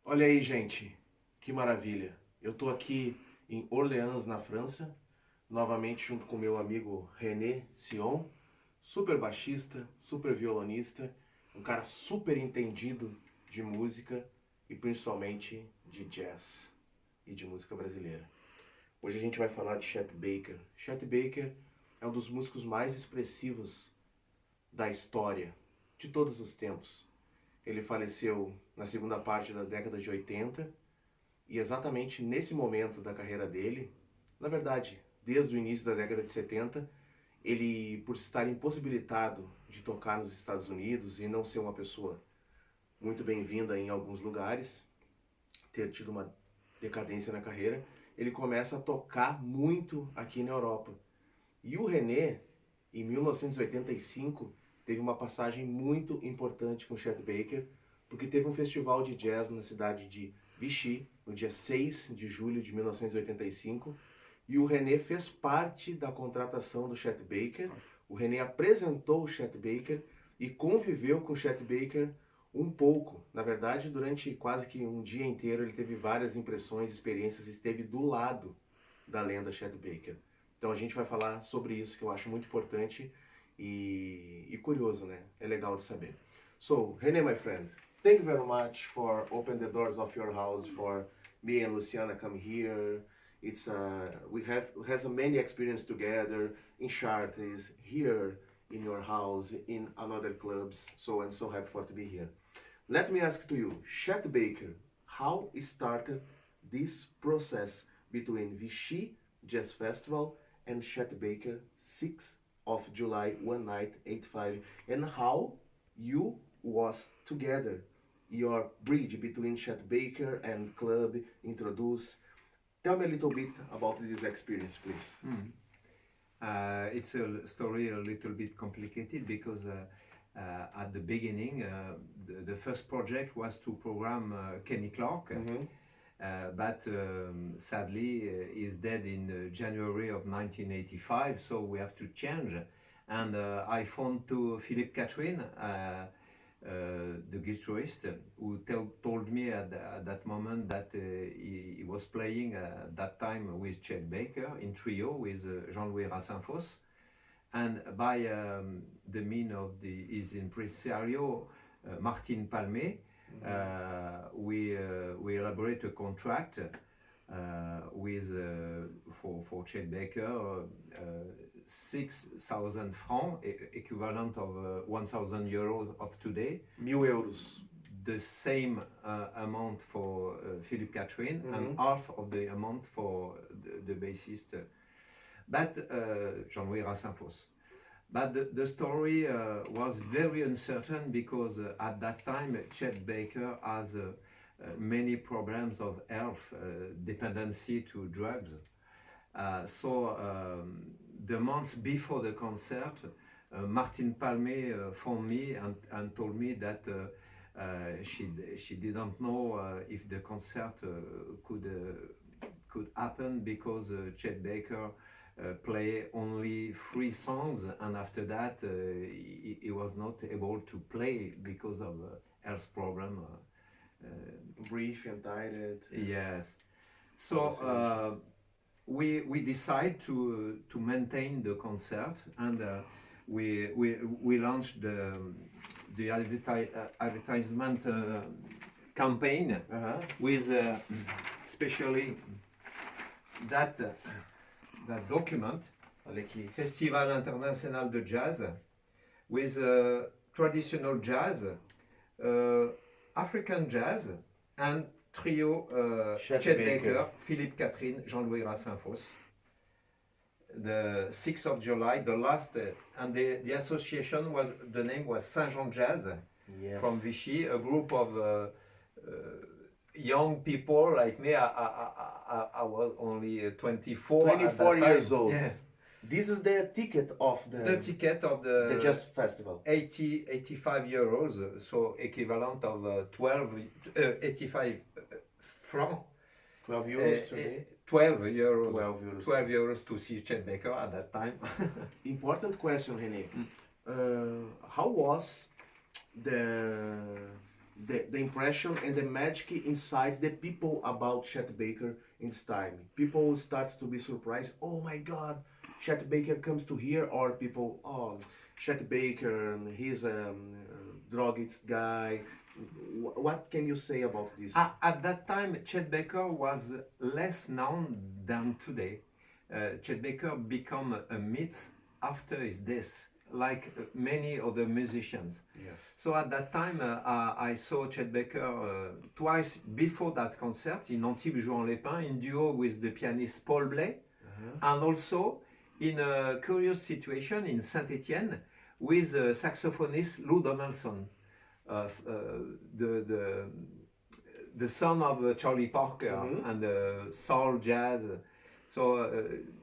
Olha aí, gente, que maravilha. Eu tô aqui em Orléans, na França, novamente junto com meu amigo René Séon, super baixista, super violonista, um cara super entendido de música e principalmente de jazz e de música brasileira. Hoje a gente vai falar de Chet Baker. Chet Baker é um dos músicos mais expressivos da história, de todos os tempos. Ele faleceu na segunda parte da década de 80 e exatamente nesse momento da carreira dele, na verdade, desde o início da década de 70, ele, por estar impossibilitado de tocar nos Estados Unidos e não ser uma pessoa muito bem-vinda em alguns lugares, ter tido uma decadência na carreira, ele começa a tocar muito aqui na Europa. E o René, em 1985, teve uma passagem muito importante com Chet Baker, porque teve um festival de jazz na cidade de Vichy, no dia 6 de julho de 1985, e o René fez parte da contratação do Chet Baker. O René apresentou o Chet Baker e conviveu com o Chet Baker um pouco. Na verdade, durante quase que um dia inteiro, ele teve várias impressões, experiências e esteve do lado da lenda Chet Baker. Então a gente vai falar sobre isso, que eu acho muito importante e curioso, né? É legal de saber. So, René, my friend, thank you very much for opening the doors of your house for me and Luciana come here. It's we has a many experience together in Chartres, here in your house, in another clubs. So I'm so happy for to be here. Let me ask to you, Chet Baker, how started this process between Vichy Jazz Festival and Chet Baker 6th of July one night 85, and how you was together, your bridge between Chet Baker and club introduce. Tell me a little bit about this experience, please. It's a story a little bit complicated because at the beginning, the first project was to program Kenny Clark, but sadly he's dead in January of 1985, so we have to change. And I phoned to Philippe Catherine, the guitarist, who told me at that moment that he was playing at that time with Chet Baker in trio with Jean-Louis Rassinfosse, and by the mean of his impresario Martin Palmé, we elaborate a contract with for Chet Baker 6,000 francs, equivalent of 1,000 euros of today. 1.000 euros. The same amount for Philippe Catherine, and half of the amount for the bassist, but Jean-Louis Rassinfosse. But the story was very uncertain because at that time Chet Baker has many problems of health, dependency to drugs. So the months before the concert, Martin Palmé phoned me and told me that she didn't know if the concert could happen because Chet Baker play only 3 songs, and after that he was not able to play because of health problem. Brief and tired. Yes. So we decide to maintain the concert, and we launched the advertisement campaign with especially that document, Festival International de Jazz, with traditional jazz, African jazz, and trio Chet Chet Baker. Baker, Philippe Catherine, Jean-Louis Rassinfosse. The 6th of July, the last, and the association was, the name was Saint-Jean Jazz, Yes. from Vichy, a group of young people like me. I was only 24 at 24 that time. years old. Yes. This is the ticket of The ticket of the jazz festival. 85 euros, so equivalent of 85 francs. 12 euros today. 12 euros. 12 euros. 12 euros to see Chet Baker at that time. Important question, René. How was the the impression and the magic inside the people about Chet Baker in this time. People start to be surprised. Oh my God, Chet Baker comes to here, or people, oh, Chet Baker, he's a druggist guy. What can you say about this? At that time, Chet Baker was less known than today. Chet Baker became a myth after his death, like many other musicians. Yes. So at that time, I saw Chet Baker twice before that concert in Antibes, Jouan-les-Pins, in duo with the pianist Paul Blais, and also in a curious situation in Saint-Étienne with saxophonist Lou Donaldson, the son of Charlie Parker and soul jazz. So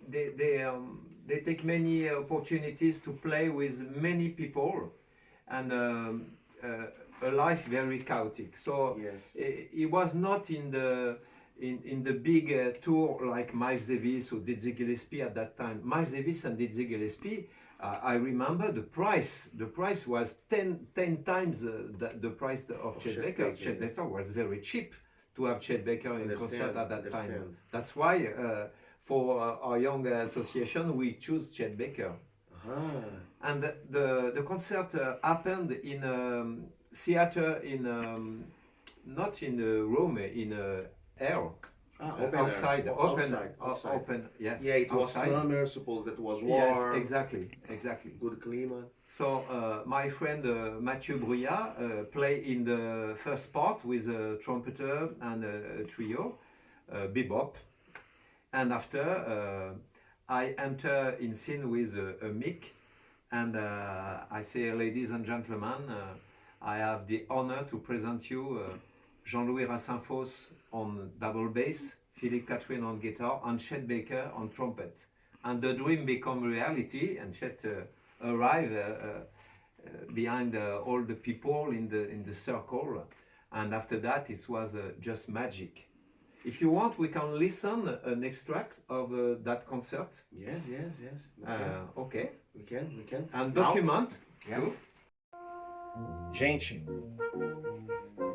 they take many opportunities to play with many people, and a life very chaotic. So Yes. he was not in the big tour like Miles Davis or Dizzy Gillespie at that time. Miles Davis and Dizzy Gillespie, I remember the price. The price was 10 times the price of Chet Baker. Chet Baker was very cheap to have Chet Baker in concert at that time. That's why for our young association we choose Chet Baker. And the concert happened in a theater in not in a room, in air. Outside. Yes. Yeah, it was outside. summer. Suppose that was warm. Yes, exactly. Good climate. So my friend Mathieu Bruyat played in the first part with a trumpeter and a trio, bebop, and after I enter in scene with a mic, and I say, ladies and gentlemen, I have the honor to present you Jean-Louis Rassinfosse on double bass, Philippe Catherine on guitar, and Chet Baker on trumpet. And the dream become reality, and Chet arrived behind all the people in the circle, and after that it was just magic. If you want, we can listen an extract of that concert. Yes. Okay. We can. And document too. Gente,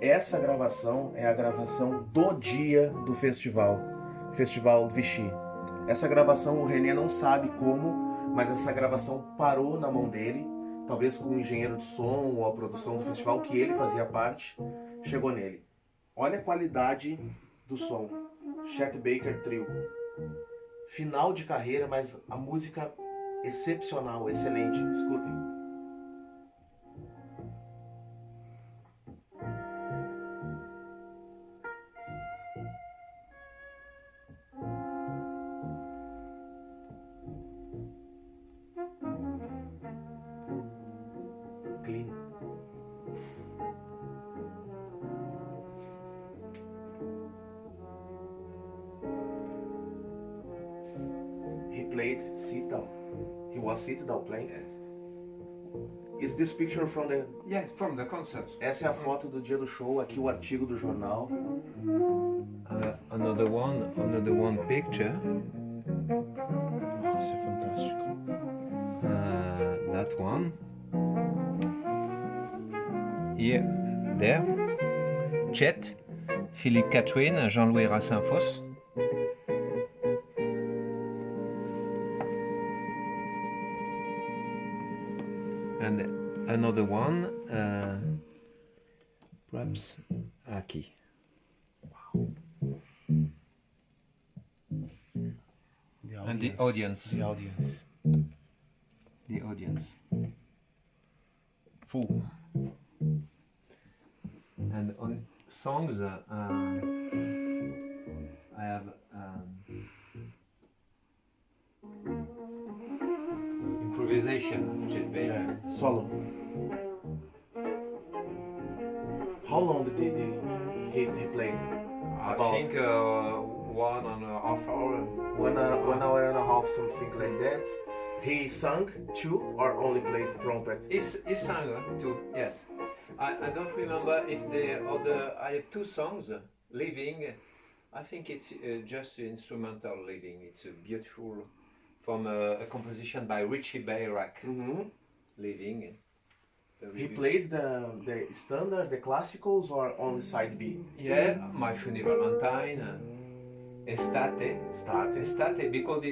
essa gravação é a gravação do dia do festival Vichy. Essa gravação o René não sabe como, mas essa gravação parou na mão dele, talvez com o engenheiro de som ou a produção do festival, que ele fazia parte, chegou nele. Olha a qualidade do som. Chet Baker Trio. Final de carreira, mas a música excepcional, excelente. Escutem. Clean. He played sit down. He was sit down playing. Yes. Is this picture from the... Yes, from the concert. Essa é a foto do dia do show, aqui o artigo do jornal. Another one picture. Nossa, é fantástico. That one. Here, there. Chet, Philippe Catherine, Jean-Louis Rassinfosse. And another one, perhaps aqui. Wow. And the audience. The audience. The audience. Full. And on songs, I have improvisation of Chet Baker. Solo. How long did he played? I think 1.5 hours. 1 hour and a half, something like that. He sang too, or only played trumpet? He sang too, yes. I don't remember if the other. I have 2 songs, Living. I think it's just instrumental Living. It's a beautiful, from a composition by Richie Bayrack. Living. He played the standard, the classicals, or only side B? Yeah, My Funny Valentine, Estate. Estate, because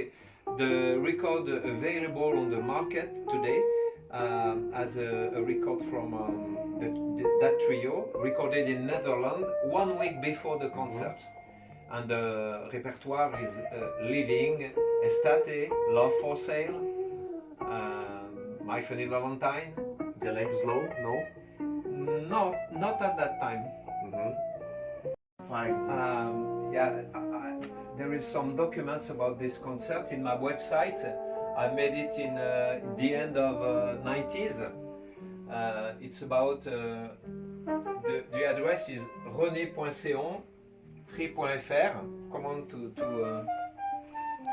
the record available on the market today as a record from that trio, recorded in Netherlands 1 week before the concert. And the repertoire is Living, Estate, Love for Sale, My Funny Valentine. The Land is Low? No? No, not at that time. Find this. There is some documents about this concert in my website. I made it in the end of 90s. It's about the address is René.Séon, free.fr. Comment to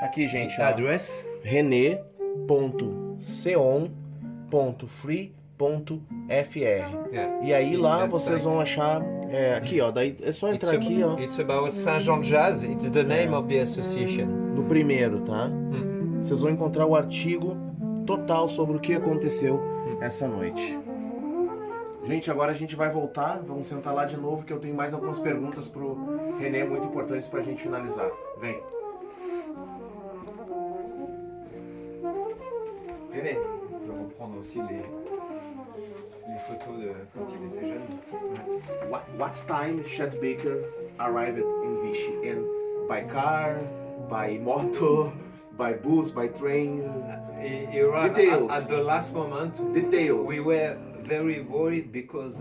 Aqui, gente, ó. address? rené.seon.free.fr. Yeah. E aí lá That vocês site. vão achar aqui, ó, daí é só entrar aqui, ó, It's about Saint-Jean Jazz. It's the name of the association. no primeiro, tá? Vocês vão encontrar o artigo total sobre o que aconteceu essa noite. Gente, agora a gente vai voltar, vamos sentar lá de novo que eu tenho mais algumas perguntas pro René muito importantes pra gente finalizar. Vem. René, Nous allons prendre aussi les photos de quand il était jeune. what time Chet Baker arrived in Vichy? And by car, by moto, by bus, by train? He arrived Details. at the last moment. Details. We were very worried because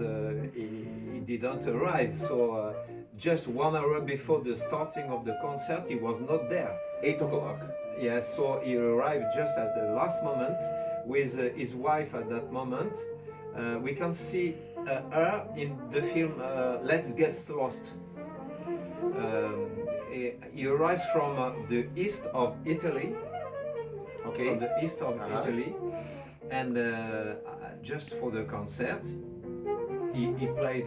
he didn't arrive. So just 1 hour before the starting of the concert, he was not there. 8 o'clock. Yes, so he arrived just at the last moment with his wife at that moment. We can see her in the film Let's Get Lost. He arrives from the east of Italy, Okay. from the east of Italy, and just for the concert, he played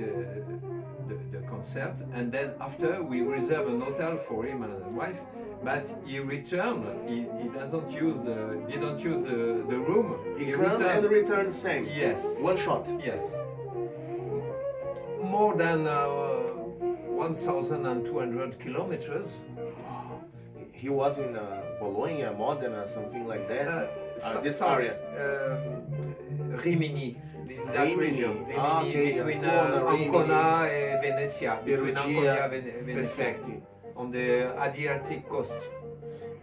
the concert, and then after we reserve an hotel for him and his wife. But he returned. He didn't use the room. He come and return the same. Yes. One shot. Yes. More than 1,200 kilometers. He was in Bologna, Modena, something like that. This south, area. Rimini, that Rimini. region. Rimini, Ah, okay, between Ancona, Ancona and Venezia. Between Ancona and Venezia. Perfect. On the Adriatic coast.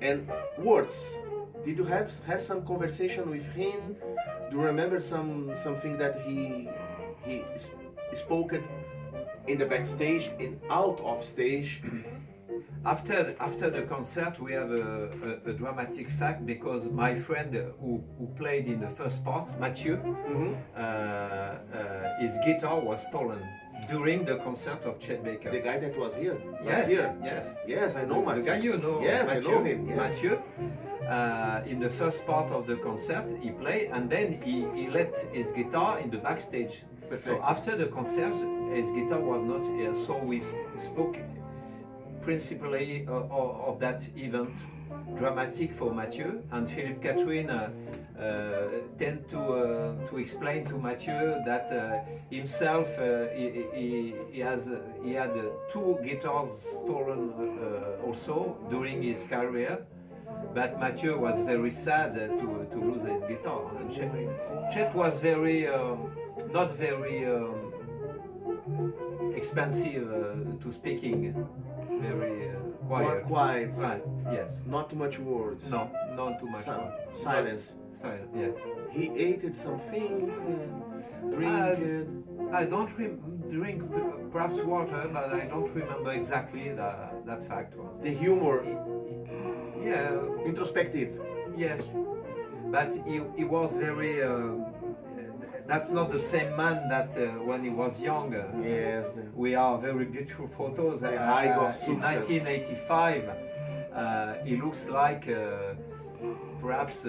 And words. Did you have some conversation with him? Do you remember something that he spoke in the backstage and out of stage? After the concert, we have a dramatic fact because my friend who played in the first part, Mathieu, his guitar was stolen during the concert of Chet Baker. The guy that was here? Yes, Last year? yes. Yes, I know Mathieu. The guy you know, Yes, Mathieu, I know him. Yes. Mathieu. In the first part of the concert, he played and then he let his guitar in the backstage. Perfect. So after the concert, his guitar was not here. So we spoke principally of that event, dramatic for Mathieu, and Philippe Catherine tend to explain to Mathieu that himself he had 2 guitars stolen also during his career, but Mathieu was very sad to lose his guitar. And Chet was very not very expensive to speaking. Very quiet. Quiet. Right. Yes. Not too much words. No, not too much. Silence. Silence. Yes. He ate something, drink. I don't drink perhaps water, but I don't remember exactly that fact. The humor. Yeah. Introspective. Yes. But he was very. That's not the same man that when he was younger. Yes. We are very beautiful photos. The height of in success. 1985, he looks like perhaps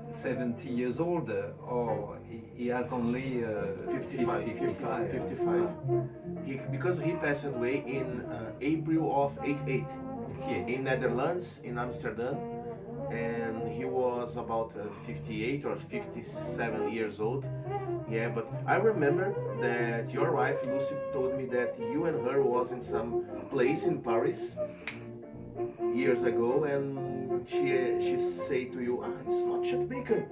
70 years old, or he has only 55. Because he passed away in April of 88 in Netherlands, in Amsterdam. And he was about 58 or 57 years old. Yeah, but I remember that your wife Lucy told me that you and her was in some place in Paris years ago, and she say to you, it's not Chet Baker.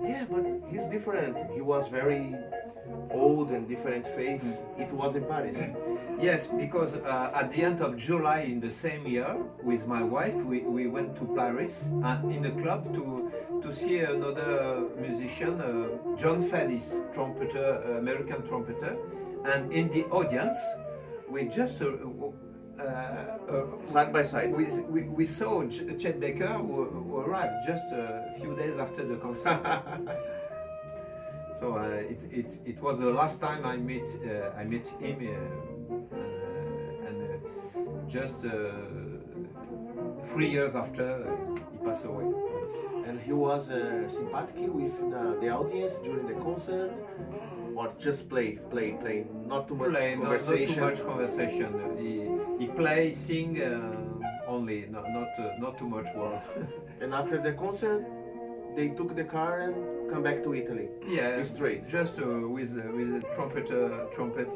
Yeah, but he's different. He was very old and different face. It was in Paris. Yes, because at the end of July in the same year, with my wife, we went to Paris in a club to see another musician, John Faddis, trumpeter, American trumpeter, and in the audience, we just side by side. We saw Chet Baker who arrived just a few days after the concert. So it was the last time I met him, and just 3 years after he passed away. And he was sympathetic with the audience during the concert, or just play, not too much conversation. Not too much conversation. He play, sing only, not too much word. And after the concert, they took the car and come back to Italy. Yeah, straight. Just with the trumpet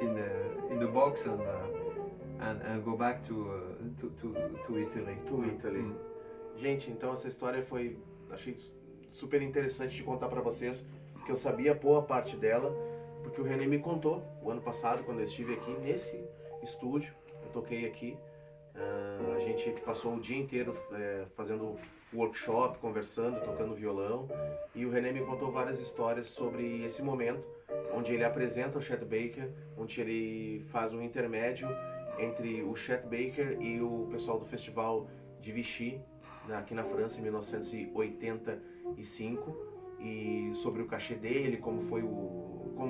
in the box and go back to Italy. To Italy. Gente, então essa história achei super interessante de contar para vocês, porque eu sabia boa parte dela, porque o René me contou o ano passado quando eu estive aqui nesse estúdio. Eu toquei aqui. A gente passou o dia inteiro fazendo workshop, conversando, tocando violão, e o René me contou várias histórias sobre esse momento, onde ele apresenta o Chet Baker, onde ele faz um intermédio entre o Chet Baker e o pessoal do festival de Vichy, aqui na França, em 1985, e sobre o cachê dele, como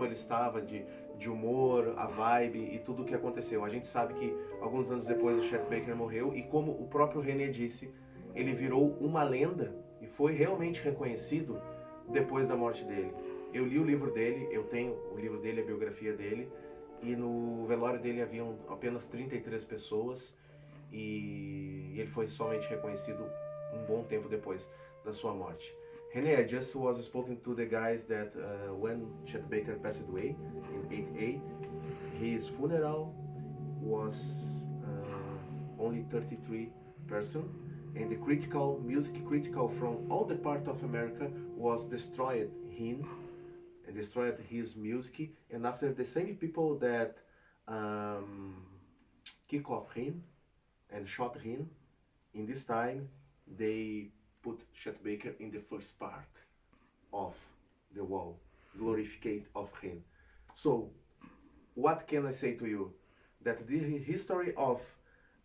ele estava de humor, a vibe e tudo o que aconteceu. A gente sabe que alguns anos depois o Chet Baker morreu, e como o próprio René disse, ele virou uma lenda e foi realmente reconhecido depois da morte dele. Eu li o livro dele, eu tenho o livro dele, a biografia dele, e no velório dele haviam apenas 33 pessoas, e ele foi somente reconhecido um bom tempo depois da sua morte. René, I just was speaking to the guys that when Chet Baker passed away in 88, his funeral was only 33 person, and the music critical from all the part of America was destroyed him and destroyed his music, and after the same people that kick off him and shot him, in this time they put Chet Baker in the first part of the wall, glorificate of him. So, what can I say to you? That the history of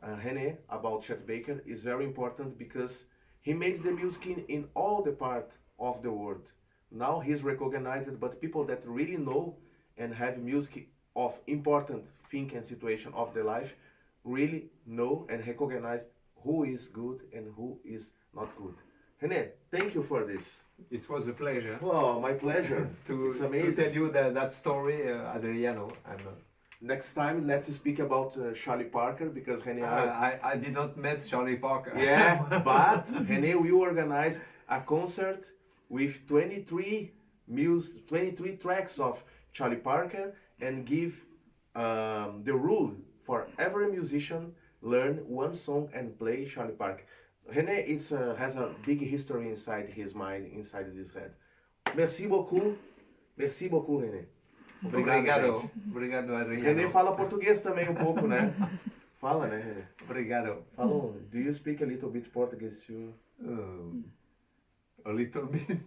René about Chet Baker is very important, because he made the music in all the part of the world. Now he's recognized, but people that really know and have music of important thing and situation of their life really know and recognize who is good and who is not good. René, thank you for this. It was a pleasure. Oh, my pleasure. It's amazing. To tell you that story, Adriano. Next time, let's speak about Charlie Parker, because René... I did not meet Charlie Parker. Yeah, but René will organize a concert with 23 tracks of Charlie Parker, and give the rule for every musician learn one song and play Charlie Parker. René has a big history inside his mind, inside his head. Merci beaucoup, René. Obrigado, Adriano. René fala português também um pouco, né? Fala, né, René? Obrigado. Do you speak a little bit Portuguese too? A little bit.